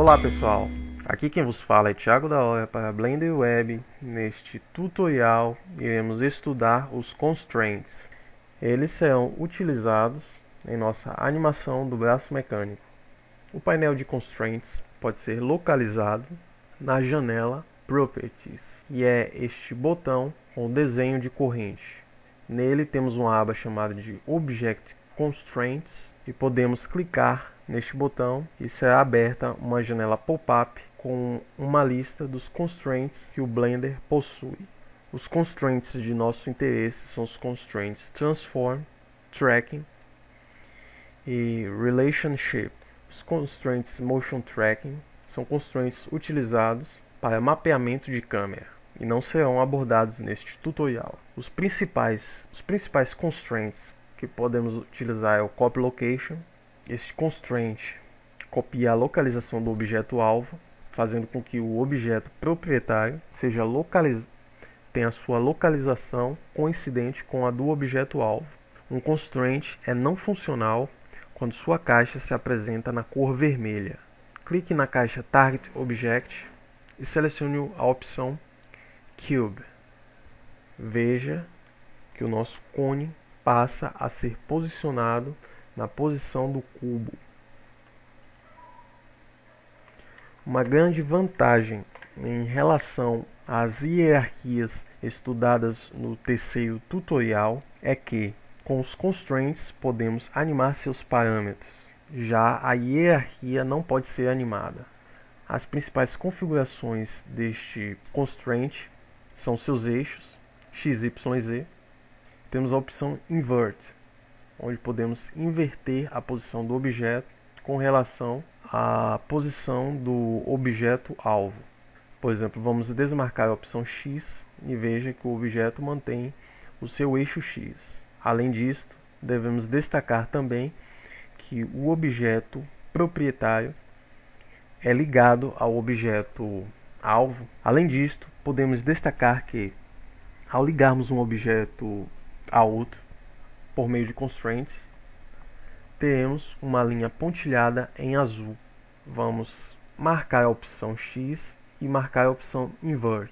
Olá pessoal, aqui quem vos fala é Thiago da Hora para Blender Web. Neste tutorial iremos estudar os constraints. Eles serão utilizados em nossa animação do braço mecânico. O painel de constraints pode ser localizado na janela Properties e é este botão com o desenho de corrente. Nele temos uma aba chamada de Object Constraints e podemos clicar neste botão e será aberta uma janela pop-up com uma lista dos constraints que o Blender possui. Os constraints de nosso interesse são os constraints Transform, Tracking e Relationship. Os constraints Motion Tracking são constraints utilizados para mapeamento de câmera e não serão abordados neste tutorial. Os principais constraints que podemos utilizar é o Copy Location. Este constraint copia a localização do objeto-alvo, fazendo com que o objeto proprietário tenha a sua localização coincidente com a do objeto-alvo. Um constraint é não funcional quando sua caixa se apresenta na cor vermelha. Clique na caixa Target Object e selecione a opção Cube. Veja que o nosso cone passa a ser posicionado na posição do cubo. Uma grande vantagem em relação às hierarquias estudadas no terceiro tutorial é que, com os constraints, podemos animar seus parâmetros. Já a hierarquia não pode ser animada. As principais configurações deste constraint são seus eixos, x, y e z. Temos a opção Invert, onde podemos inverter a posição do objeto com relação à posição do objeto-alvo. Por exemplo, vamos desmarcar a opção X e veja que o objeto mantém o seu eixo X. Além disto, devemos destacar também que o objeto proprietário é ligado ao objeto-alvo. Além disto, podemos destacar que, ao ligarmos um objeto a outro, por meio de constraints, teremos uma linha pontilhada em azul. Vamos marcar a opção X e marcar a opção Invert.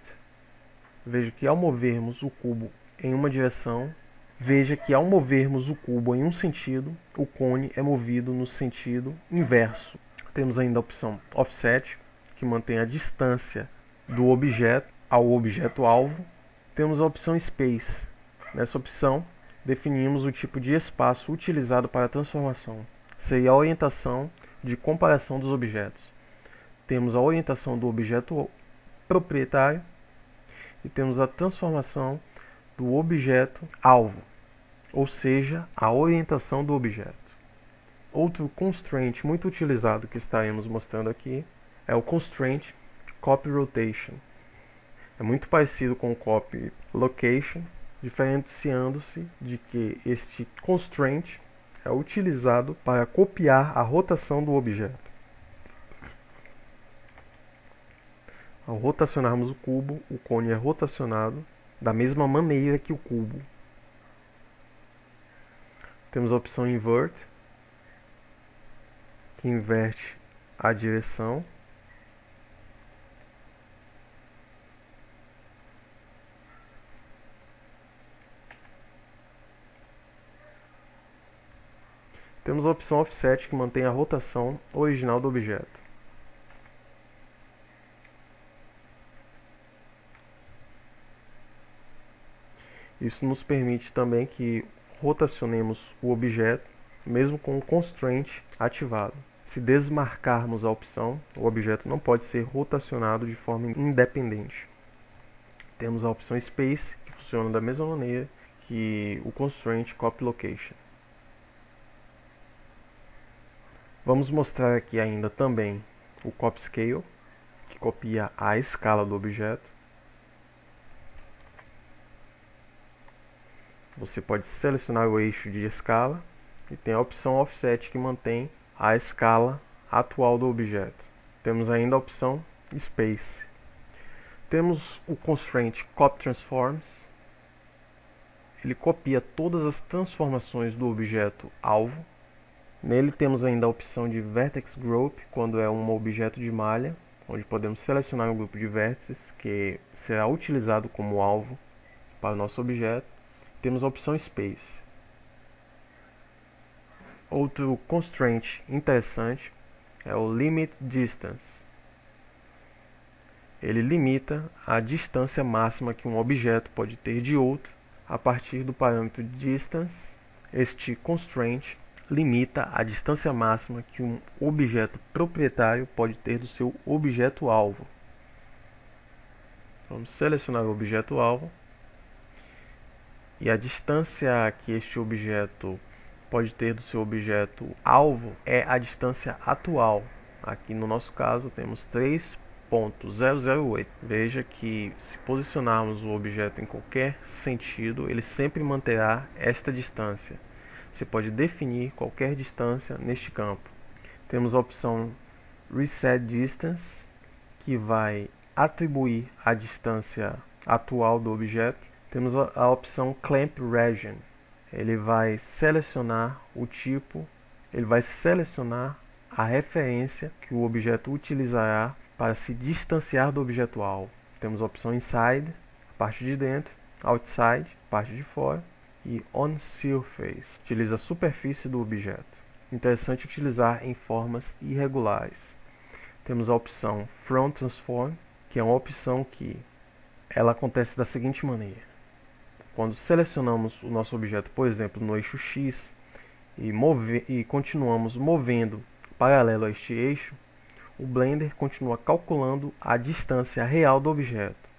Veja que ao movermos o cubo em uma direção, em um sentido, o cone é movido no sentido inverso. Temos ainda a opção Offset, que mantém a distância do objeto ao objeto-alvo. Temos a opção Space. Nessa opção, definimos o tipo de espaço utilizado para a transformação. Seria a orientação de comparação dos objetos. Temos a orientação do objeto proprietário e temos a transformação do objeto alvo, ou seja, a orientação do objeto. Outro constraint muito utilizado que estaremos mostrando aqui é o constraint Copy Rotation. É muito parecido com o Copy Location, diferenciando-se de que este constraint é utilizado para copiar a rotação do objeto. Ao rotacionarmos o cubo, o cone é rotacionado da mesma maneira que o cubo. Temos a opção Invert, que inverte a direção. Temos a opção Offset, que mantém a rotação original do objeto. Isso nos permite também que rotacionemos o objeto, mesmo com o constraint ativado. Se desmarcarmos a opção, o objeto não pode ser rotacionado de forma independente. Temos a opção Space, que funciona da mesma maneira que o constraint Copy Location. Vamos mostrar aqui ainda também o Copy Scale, que copia a escala do objeto. Você pode selecionar o eixo de escala e tem a opção Offset, que mantém a escala atual do objeto. Temos ainda a opção Space. Temos o constraint Copy Transforms. Ele copia todas as transformações do objeto alvo Nele temos ainda a opção de Vertex Group, quando é um objeto de malha, onde podemos selecionar um grupo de vértices que será utilizado como alvo para o nosso objeto. Temos a opção Space. Outro constraint interessante é o Limit Distance. Ele limita a distância máxima que um objeto pode ter de outro a partir do parâmetro distance. Este constraint limita a distância máxima que um objeto proprietário pode ter do seu objeto-alvo. Vamos selecionar o objeto-alvo e a distância que este objeto pode ter do seu objeto-alvo é a distância atual. Aqui no nosso caso temos 3.008. Veja que se posicionarmos o objeto em qualquer sentido, ele sempre manterá esta distância. Você pode definir qualquer distância neste campo. Temos a opção Reset Distance, que vai atribuir a distância atual do objeto. Temos a opção Clamp Region. Ele vai selecionar o tipo, ele vai selecionar a referência que o objeto utilizará para se distanciar do objeto-alvo. Temos a opção Inside, a parte de dentro, Outside, a parte de fora, e On Surface, utiliza a superfície do objeto. Interessante utilizar em formas irregulares. Temos a opção Front Transform, que é uma opção que ela acontece da seguinte maneira. Quando selecionamos o nosso objeto, por exemplo, no eixo X e continuamos movendo paralelo a este eixo, o Blender continua calculando a distância real do objeto,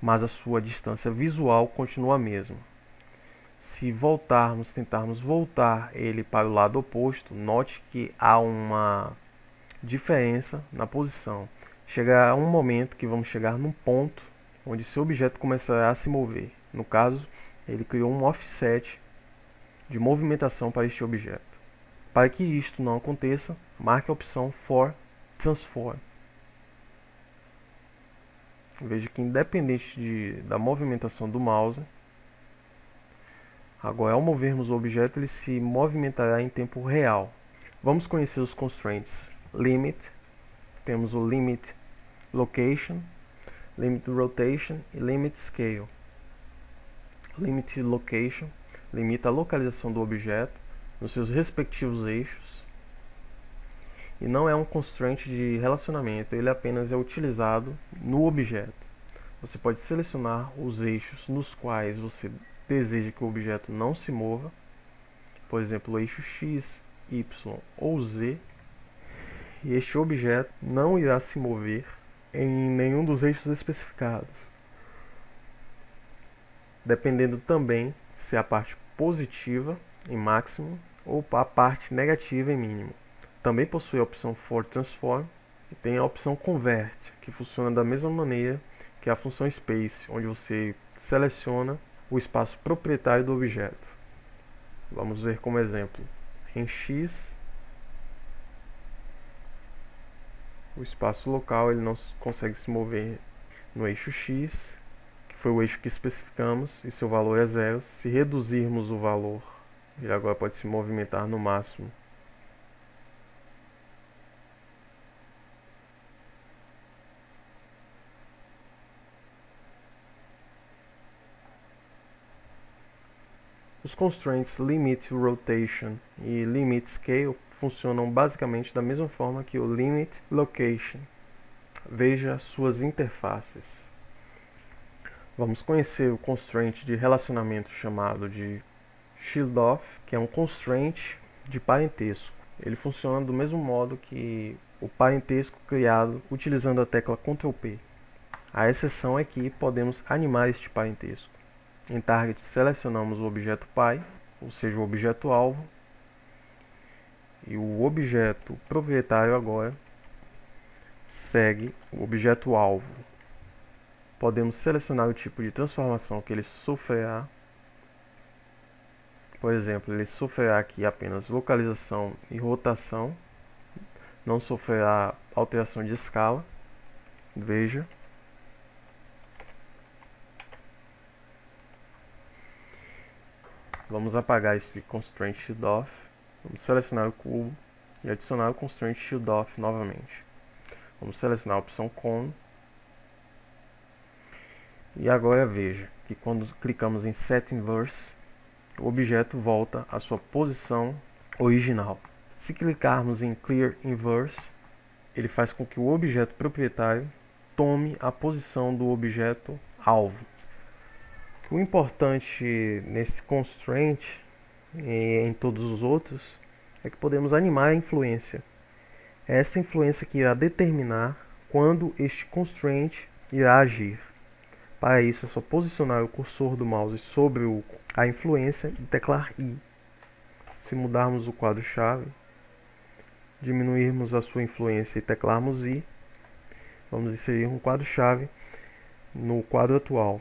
mas a sua distância visual continua a mesma. Se tentarmos voltar ele para o lado oposto, note que há uma diferença na posição. Chegará um momento que vamos chegar num ponto onde seu objeto começará a se mover. No caso, ele criou um offset de movimentação para este objeto. Para que isto não aconteça, marque a opção For Transform. Veja que independente da movimentação do mouse, agora ao movermos o objeto ele se movimentará em tempo real. Vamos conhecer os constraints. Limit, temos o Limit Location, Limit Rotation e Limit Scale. Limit Location limita a localização do objeto nos seus respectivos eixos e não é um constraint de relacionamento, ele apenas é utilizado no objeto. Você pode selecionar os eixos nos quais você deseja que o objeto não se mova, por exemplo, o eixo X, Y ou Z, e este objeto não irá se mover em nenhum dos eixos especificados, dependendo também se é a parte positiva em máximo ou a parte negativa em mínimo. Também possui a opção For Transform e tem a opção Convert, que funciona da mesma maneira que a função Space, onde você seleciona o espaço proprietário do objeto. Vamos ver como exemplo. Em X, o espaço local ele não consegue se mover no eixo X, que foi o eixo que especificamos, e seu valor é 0. Se reduzirmos o valor, ele agora pode se movimentar no máximo. Os constraints Limit Rotation e Limit Scale funcionam basicamente da mesma forma que o Limit Location. Veja suas interfaces. Vamos conhecer o constraint de relacionamento chamado de Shield Off, que é um constraint de parentesco. Ele funciona do mesmo modo que o parentesco criado utilizando a tecla Ctrl P. A exceção é que podemos animar este parentesco. Em Target selecionamos o objeto pai, ou seja, o objeto alvo, e o objeto proprietário agora segue o objeto alvo. Podemos selecionar o tipo de transformação que ele sofrerá. Por exemplo, ele sofrerá aqui apenas localização e rotação, não sofrerá alteração de escala. Veja. Vamos apagar esse constraint Shield Off Vamos selecionar o cubo e adicionar o constraint shield off novamente. Vamos selecionar a opção Cone. E agora veja que quando clicamos em Set Inverse, o objeto volta à sua posição original. Se clicarmos em Clear Inverse, ele faz com que o objeto proprietário tome a posição do objeto alvo. O importante nesse constraint e em todos os outros é que podemos animar a influência. É essa influência que irá determinar quando este constraint irá agir. Para isso é só posicionar o cursor do mouse sobre a influência e teclar I. Se mudarmos o quadro-chave, diminuirmos a sua influência e teclarmos I, vamos inserir um quadro-chave no quadro atual.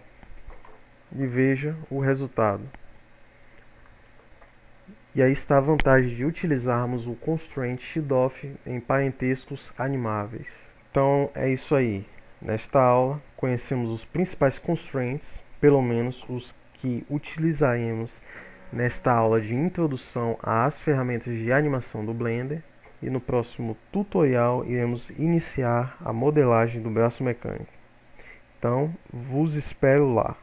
E veja o resultado. E aí está a vantagem de utilizarmos o constraint shield-off em parentescos animáveis. Então é isso aí. Nesta aula conhecemos os principais constraints, pelo menos os que utilizaremos nesta aula de introdução às ferramentas de animação do Blender. E no próximo tutorial iremos iniciar a modelagem do braço mecânico. Então, vos espero lá.